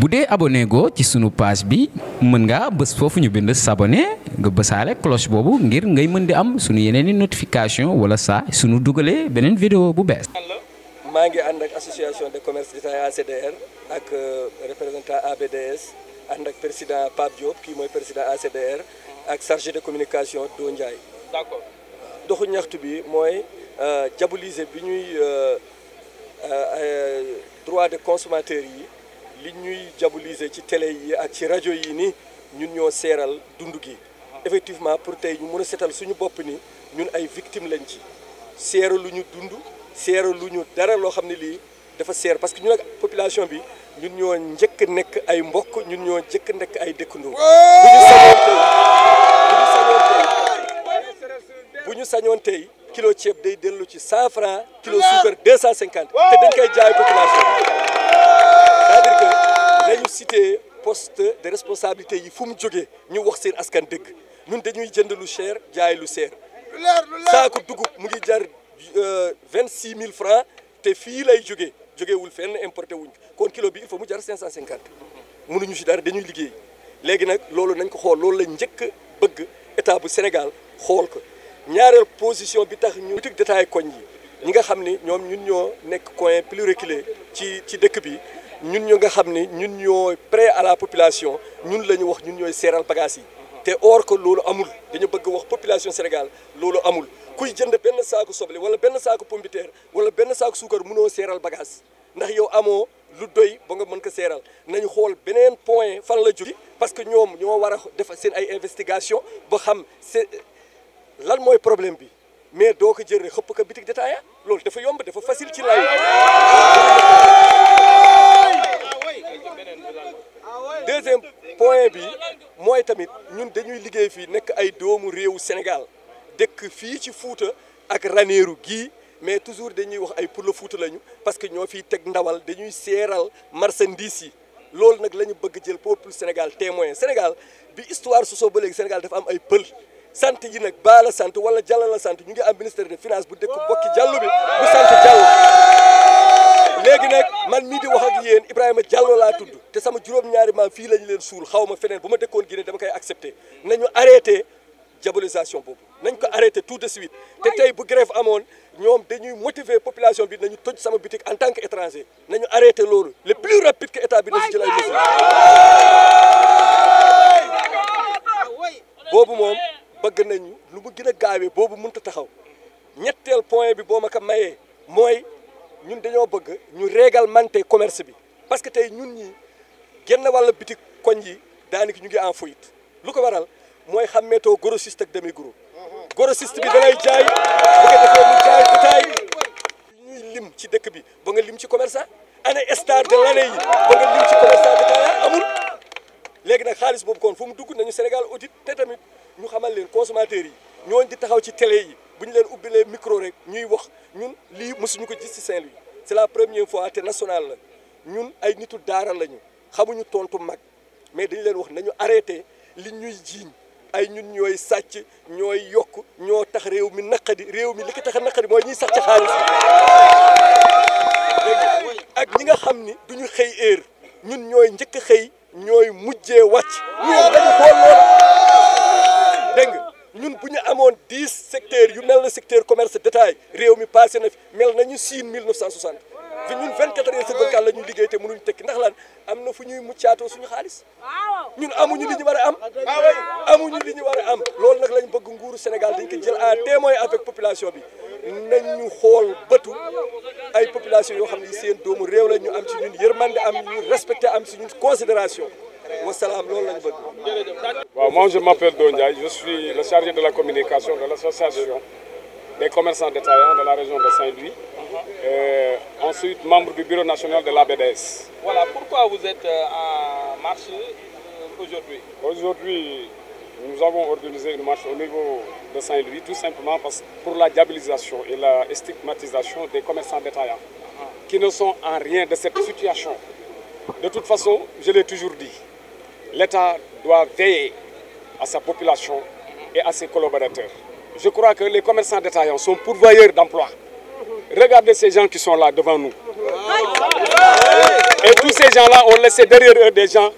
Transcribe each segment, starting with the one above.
bu dee abonné go ci sunu page bi mën nga bës foofu ñu bind s'abonner nga bësaale cloche boobu ngir ngay mën di am sunu yeneen i notification wala saa sunu dugalee beneen vidéo bu bees. maa ngi ànd ak association de commerce détaillant ACDR ak représentant ABDS ànd ak président Pape Diop kii mooy président ACDR ak chargé de communication Do Ndiaye. D'accord. doxu ñaxtu bi mooy diaboliser bi ñuy droit de consommateur yi li ñuy diaboliser ci télé yi ak ci rajo yi ni ñun ñoo seeral dund gi. effectivement pour tey ñu mën a setal suñu bopp ni ñun ay victimes lañ ci seeral lu ñu dund seeral lu ñu dara loo xam ne lii dafa seer parce que ñun ak population bi ñun ñoo njëkk nekk ay mbokk ñun ñoo njëkk nekk ay dëkkandoo. bu ñu sañoon tey kilo ceeb day dellu ci 100 francs kilo suukar 250 te dañ koy jaay population bi c'est-à-dire que nañu cité poste de responsabilité yi fu mu jógee ñu wax seen askan dëgg ñun dañuy jënd lu cher jaay lu seer saako dugub mu ngi jar 26 000 francs te fii lay jógewul fenn importé wuñ kon kilo bi il faut mu jar 550 mënuñu si dara dañuy liggéey léegi nag loolu nañ ko xool loolu la njëkk bëgg état bu Sénégal xool ko ñaareel position bi tax ñu boutique détail koñ yi ñi nga xam ni ñoom ñun ñoo nekk coin plus reculé ci dëkk bi ñun ñu nga xam ni ñun ñoo prêt à la population ñun la ñu wax ñun ñooy seeral bagages yi te or que loolu amul dañu bëgg wax population Sénégal loolu amul kuy jënd benn saaku soble wala benn saaku pomme de terre wala benn saaku suukar mënoo seeral bagage ndax yow amoo lu doy ba nga mën ko seeral nañu xool beneen point fan la jóge parce que ñoom ñoo war a def seen ay investigation ba xam lan mooy problème bi mais doo ko jël xëpp ko bitik détaillant loolu dafa yomb dafa facile ci lay. deuxième point bi mooy tamit ñun dañuy liggéey fii nekk ay doomu réewu Sénégal dëkk fii ci Fuuta ak Ranérou gii mais toujours dañuy wax ay pour le Fuuta lañu parce que ñoo fiy teg ndawal dañuy seeral marchandise yi loolu nag la ñu bëgg jël peuple Sénégal témoin Sénégal bi histoire sosoo ba léegi Sénégal dafa am ay pël. sant yi nag Ba la sant wala Diallo la sant ñu ngi am ministère de finance bu dëkk bokki Diallo bi bu sant Diallo léegi nag man mii di wax ak yéen Ibrahima Diallo laa tudd te sama juróom-ñaari maam fii lañu leen suul xaw ma feneen bu ma dëkkoon Guinée dama koy accepté nañu arrêté diabolisation boobu nañ ko arrêté tout de suite te tey bu grève amoon ñoom dañuy motiver population bi nañu toj sama boutique en tant que étranger nañu arrêté loolu le plus rapide que état bi na si jël ay mesures boobu moom bëgg nañu lu mu gën a gaawee boobu mënut a taxaw ñetteel point bi boo ma ko mayee mooy ñun dañoo bëgg ñu réglementer commerce bi parce que tey ñun ñi genn wàlla bitik koñ yi daanaka ñu ngi en faillite lu ko waral mooy xàmmeetoo grossiste ak demi gros grossiste bi da lay jaay bu ko defee mu jaay détail ñuy lim ci dëkk bi ba nga lim ci commerçant année star de l'année yi ba nga lim ci commerçant détaillant amul léegi nag xaalis boobu kon fu mu dugg nañu Sénégal audit te tamit ñu xamal leen consommateurs yi ñooñu di taxaw ci télé yi bu ñu leen ubbilee micro rek ñuy wax ñun lii mësuñu ko gis ci Saint-Louis c'est la première fois te national la ñun ay nitu daara lañu xamuñu tontu mag mais dañu leen wax nañu arrêté li ñuy jiiñ ay ñun ñooy sàcc ñooy yokk ñoo tax réew mi naqadi réew mi li ko tax a naqadi mooy ñuy sàcc xaalis ak ñi nga xam ni duñu xëy heure ñun ñooy njëkk a xëy ñooy mujjee wàcc ñoom dañu xool loolu dégg nga ñun bu ñu amoon 10 secteurs yu mel na secteur commerce détail réew mi passé na fi mel nañu Chine 1960 fi ñun 24 heures sur 24 la ñuy liggéey te mënuñu tekki ndax lan am na fu ñuy muccaatoo suñu xaalis ñun amuñu li ñu war a am amuñu li ñu war a am loolu nag lañ bëgg nguuru Sénégal dañ ko jël à témoin avec population bi nañu xool bëtu ay population yoo xam ne seen doomu réew la ñu am ci ñun yërmande am ñu respecté am ci ñun considération wasalaam loolu lañ bëgg. Bon, moi je m'appelle Do Ndiaye, je suis le chargé de la communication de l'association des commerçants détaillants de la région de Saint-Louis. Ensuite membre du bureau national de l'ABDS. Voilà, pourquoi vous êtes en marche aujourd'hui? Aujourd'hui, nous avons organisé une marche au niveau de Saint-Louis, tout simplement pour la diabolisation et la stigmatisation des commerçants détaillants, qui ne sont en rien de cette situation. De toute façon, je l'ai toujours dit, l'État doit veiller à sa population et à ses collaborateurs. Je crois que les commerçants détaillants sont pourvoyeurs d'emplois. Regardez ces gens qui sont là devant nous. Et tous ces gens-là ont laissé derrière eux des gens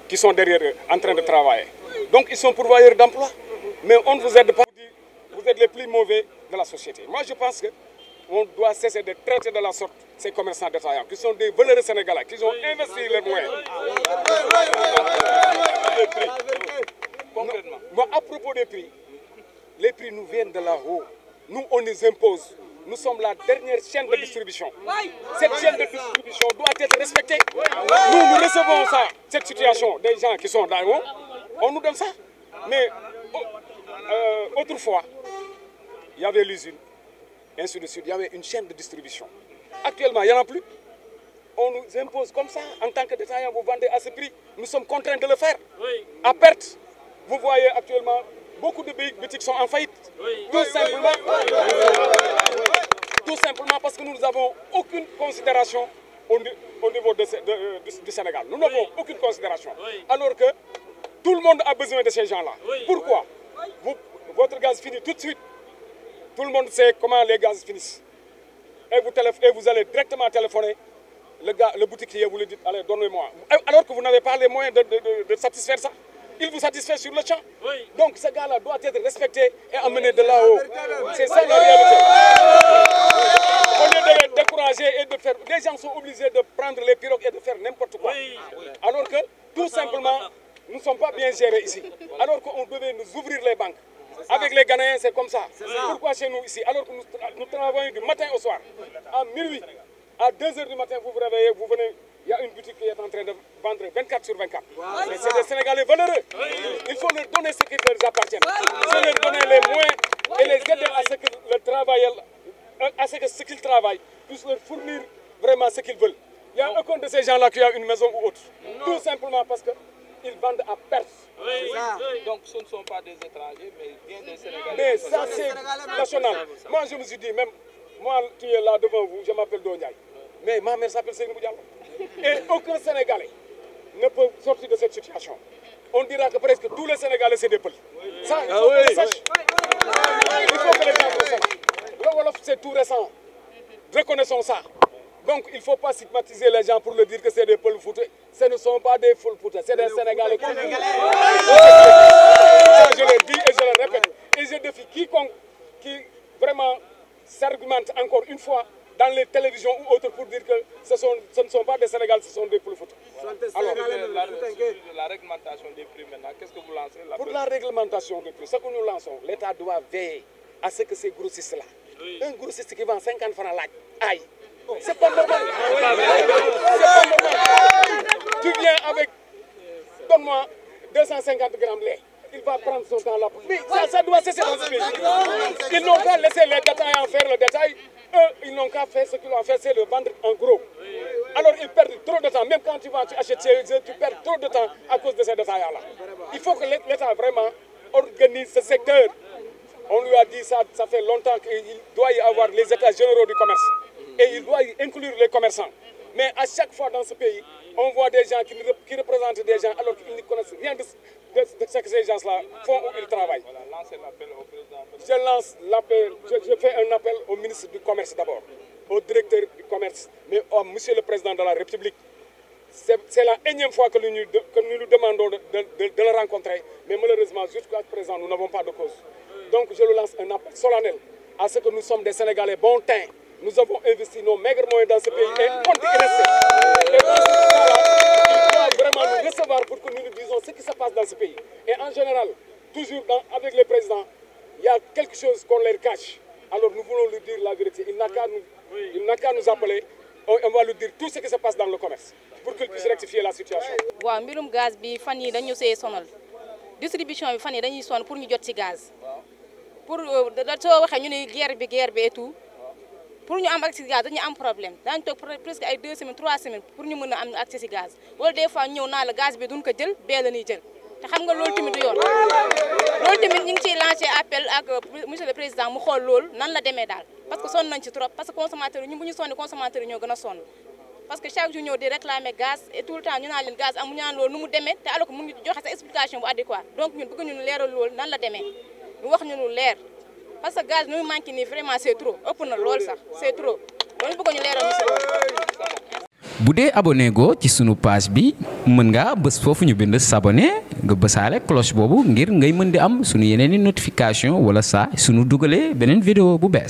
qui sont derrière eux, en train de travailler. Donc ils sont pourvoyeurs d'emploi. Mais on ne vous aide pas. Vous êtes les plus mauvais de la société. Moi, je pense qu'on doit cesser de traiter de la sorte ces commerçants détaillants, qui sont des voleurs sénégalais, qui ont investi leurs moyens. Concrètement. Moi, à propos des prix, les prix nous viennent de là-haut. Nous, on les impose. Nous sommes la dernière chaîne de distribution. Cette chaîne de distribution doit être respectée. Nous recevons ça, cette situation des gens qui sont là-haut. On nous donne ça. Mais autrefois, il y avait l'usine, ainsi de suite. Il y avait une chaîne de distribution. Actuellement, il n'y en a plus. On nous impose comme ça, en tant que détaillant, vous vendez à ce prix. Nous sommes contraints de le faire. À perte. Vous voyez actuellement, beaucoup de boutiques sont en faillite. Tout simplement parce que nous n'avons aucune considération au niveau du Sénégal. Nous n'avons aucune considération. Alors que tout le monde a besoin de ces gens-là. Pourquoi? Votre gaz finit tout de suite. Tout le monde sait comment les gaz finissent. Et vous allez directement téléphoner. Le boutiquier vous le dit, allez, donnez-moi. Alors que vous n'avez pas les moyens de satisfaire ça. Il vous satisfait sur le champ. Donc ce gars-là doit être respecté et emmené de là-haut. C'est ça la réalité. Au lieu de les décourager et de faire... Les gens sont obligés de prendre les pirogues et de faire n'importe quoi. Alors que, tout simplement, nous ne sommes pas bien gérés ici. Alors qu'on devait nous ouvrir les banques. Avec les Ghanéens, c'est comme ça. Pourquoi chez nous ici? Alors que nous travaillons du matin au soir. À minuit, à 2 h du matin, vous vous réveillez, vous venez... Il y a une boutique qui est en train de vendre 24 sur 24. Mais c'est des Sénégalais valeureux. Il faut leur donner ce qui leur appartient. Il faut leur donner les moyens et les aider à ce que le travail, à ce qu'ils travaillent, puisse leur fournir vraiment ce qu'ils veulent. Il n'y a aucun de ces gens-là qui a une maison ou autre. Tout simplement parce qu'ils vendent à perte. Donc ce ne sont pas des étrangers, mais bien des Sénégalais. Mais ça c'est national. Moi je me suis dit, même moi tu es là devant vous, je m'appelle Dondiaï. Mais ma mère s'appelle Seynabou Diallo. Et aucun Sénégalais ne peut sortir de cette situation. On dira que presque tous les Sénégalais c'est des Peuls. Ça, il faut que les sache. Il faut que les gens le sachent. Le Wolof c'est tout récent. Reconnaissons ça. Donc il ne faut pas stigmatiser les gens pour leur dire que c'est des Peuls Foutés. Ce ne sont pas des Peuls Foutés, c'est des Sénégalais. Ça, je le dis et je le répète. Et je défie quiconque qui vraiment s'argumente encore une fois dans les télévisions ou autres pour dire que ce ne sont pas des Sénégalais, ce sont des Peuls Foutés. Alors, la réglementation des prix maintenant, qu'est-ce que vous lancez? Pour la réglementation des prix, ce que nous lançons, l'État doit veiller à ce que ces grossistes-là, un grossiste qui vend 50 francs lac, aïe, c'est pas normal. C'est pas normal. Tu viens avec, donne-moi 250 grammes de lait. Il va prendre son temps là. Mais ça doit cesser dans ce pays. Ils n'ont qu'à laisser les détaillants faire le détail. Eux, ils n'ont qu'à faire ce qu'ils ont fait, c'est le vendre en gros. Alors ils perdent trop de temps. Même quand tu vas acheter, tu perds trop de temps à cause de ces détaillants-là. Il faut que l'État vraiment organise ce secteur. On lui a dit ça fait longtemps qu'il doit y avoir les états généraux du commerce. Et il doit y inclure les commerçants. Mais à chaque fois dans ce pays, on voit des gens qui représentent des gens alors qu'ils ne connaissent rien de ce que ces gens-là font ou ils travaillent. Voilà, lancez l'appel au président. Je lance l'appel, je fais un appel au ministre du Commerce d'abord, au directeur du commerce, mais au monsieur le président de la République. C'est la énième fois que nous lui demandons de le rencontrer, mais malheureusement, jusqu'à présent, nous n'avons pas de cause. Donc je le lance un appel solennel à ce que nous sommes des Sénégalais bon teint. Nous avons investi nos maigres moyens dans ce pays et on dit rester. Et pour ce là il doit vraiment nous recevoir pour que nous nous disions ce qui se passe dans ce pays. Et en général, toujours avec les présidents, il y a quelque chose qu'on leur cache. Alors nous voulons lui dire la vérité. Il n'a qu'à nous appeler. On va lui dire tout ce qui se passe dans le commerce pour qu'il puisse rectifier la situation. waaw mbirum gaz bi fan yi dañu see sonal distribution bi fan yi dañuy sonn pour ñu jot ci gaz pour soo waxee ñu ne guerre bi et tout. Pour ñu am accès ci gaz dañu am problème dañ tok presque ay 2 semaines 3 semaines pour ñu mëna am accès ci gaz wala des fois ñëw na la gaz bi duñ ko jël bé la ñuy jël té xam nga loolu tamit du yoon loolu tamit ñu ngi ciy lancé appel ak monsieur le président mu xool loolu nan la demee daal parce que sonn nañ ci trop parce que consommateur yi ñun bu ñu sonn consommateur yi ñoo gën a sonn parce que chaque jour ñëw di réclamer gaz et tout le temps ñu naan leen gaz amu ñaan loolu nu mu demee te alors que mu ngi joxe sa explication bu adéquat donc ñun bëgg ñu leeral loolu nan la demee ñu wax ñu lu leer parce que gaz nu mu manqué nii vraiment c'est trop ëpp na lool sax c'est trop loolu bëgg ñu leeral ñu si loolu bu dee abonné go ci sunu page bi mën nga bës foofu ñu bind s'abonner nga bësaale cloche boobu ngir ngay mën di am sunu yeneen i notification wala saa sunu dugalee beneen vidéo bu bees